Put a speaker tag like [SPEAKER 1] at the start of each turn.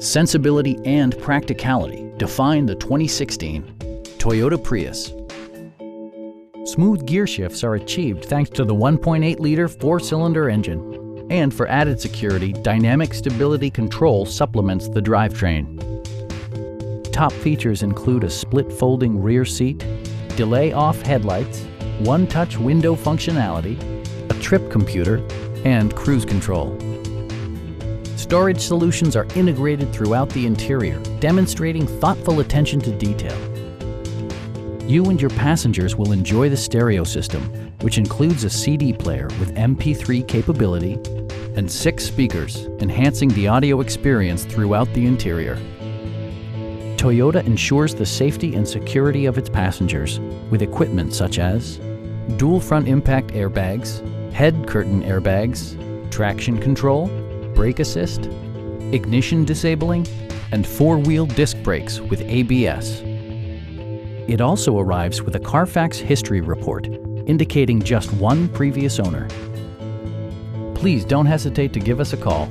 [SPEAKER 1] Sensibility and practicality define the 2016 Toyota Prius. Smooth gear shifts are achieved thanks to the 1.8-liter four-cylinder engine. And for added security, dynamic stability control supplements the drivetrain. Top features include a split folding rear seat, delay-off headlights, one-touch window functionality, a trip computer, and cruise control. Storage solutions are integrated throughout the interior, demonstrating thoughtful attention to detail. You and your passengers will enjoy the stereo system, which includes a CD player with MP3 capability and 6 speakers, enhancing the audio experience throughout the interior. Toyota ensures the safety and security of its passengers with equipment such as dual front impact airbags, head curtain airbags, traction control, brake assist, ignition disabling, and 4-wheel disc brakes with ABS. It also arrives with a Carfax history report indicating just one previous owner. Please don't hesitate to give us a call.